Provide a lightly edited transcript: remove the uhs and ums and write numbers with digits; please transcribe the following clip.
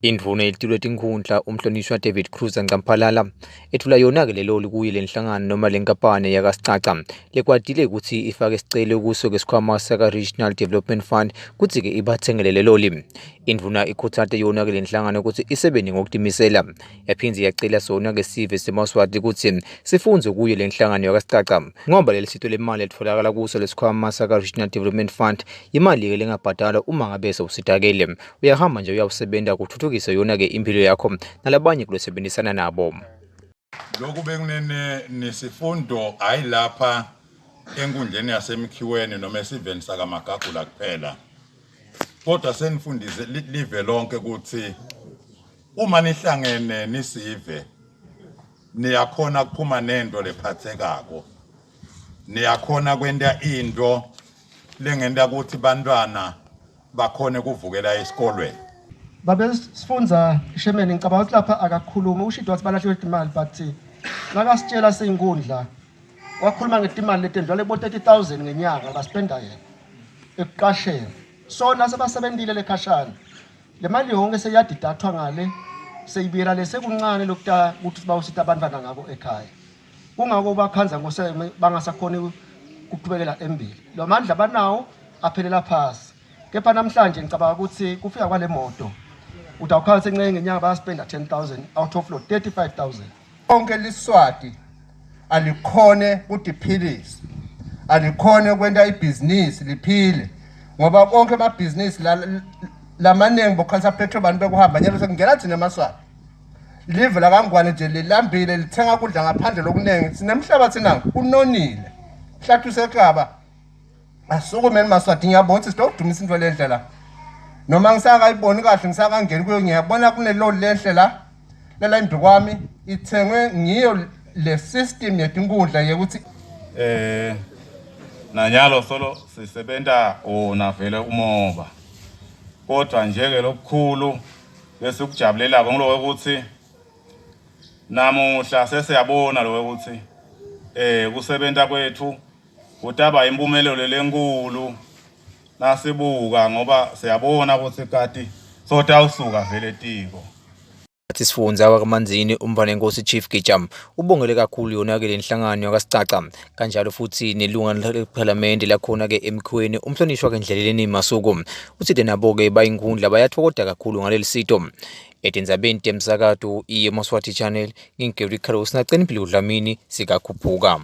Indvuna yelitiko TIKHUNDLA umhlonishwa David Cruz Ngamphalala ethula yona-ke lelo kuye lenhlangano noma lenkampani yakaSicaca lekwatile ukuthi ifake isicelo kuso kwesikhwama saka-Regional Development Fund kutsi-ke ibathengele lelo limi. Indvuna ikhuthate yona-ke lenhlangano ukuthi isebenze ngokutimisela yaphindze yacela sona-ke sive seMaswati ukuthi sifunze kuyo lenhlangano yakaSicaca ngoba leli sito lemali litfolakala kuso lesikhwama saka-Regional Development Fund imali-ke lengabhadalwa uma ngabe sewusitakele uyahamba nje uyawusebenta kuthuthukisa yona-ke impilo yakho nalabanye kulosebenzisana nabo. Lokhu bekunene nesifundo hayi lapha enkundleni yasemkhiweni noma esiveni sakaMagagula kuphela, kodwa senifundise live lonke ukuthi uma nihlangene nisive niyakhona kuphuma nento lephathekako, niyakhona kwenta into lengenda ukuthi bantwana bakhone kuvukela esikolweni. Babe sifunza shemeni ngicabanga ukuthi lapha akakhuluma ushito wathi balahlwe imali but nakasitshela seyinkundla wakhuluma ngetimali letendlwa lebo 30,000 ngenyanga baspenda yena ekuqasheni sona sebasebentile lekhashana le mali yonke seyadidathwa ngale seyibira lesekuncane lokuta ukuthi bawusita abantwana ngabo ekhaya kungako bakhanza ngose bangasakhona ukuqhubekela embili lo mandla banawo aphelela phasi kepha namhlanje ngicabanga ukuthi kufika kwale moto utawukhala sencane ngenyanga bayaspenda 10,000 out of 35,000. Konke liswati alikhone kudiphilisa, alikhone kwenta ibhizinisi liphile ngoba konke amabhizinisi lamanengi bokhansa petrol bantu bekuhamba nyalo sekungena thina eMaswati live la kaNgwane nje lilambile lithenga kudla ngaphandle lokunengi sinemhlaba thina unonile hlathu sekaba asukumeni Maswati ngiyabona ukuthi sitodumisa into lendlela noma ngisakayiboni kahle ngisakangeni kuyo ngiyabona kunelo lendlela lela imbi kwami ithengwe ngiyo le system yetinkundla yekuthi nanyalo solo sisebenta ona vele umoba kodwa njeke lokukhulu bese ukujabulela ngilo ukuthi namuhla sesiyabona lo ukuthi kusebenta kwethu kutaba impumelelo lenkulu nasibuka ngoba siyabona ukuthi kati sotawusuka vele tiko. Sifundza wakamanzini umvanenkosi Chief Gijam ubongele kakhulu yona-ke lenhlangano yakaSicaca kanjalo futhi nelunga lephalamende lakhona-ke emkhiweni umhlonishwa kendleleni Masuku uthi nabo-ke bayinkundla bayathokoda kakhulu ngaleli sito. Etindzabeni temsakato iye Maswati Channel ngingeri Carlos naceni impilo Dlamini sikakhuphuka.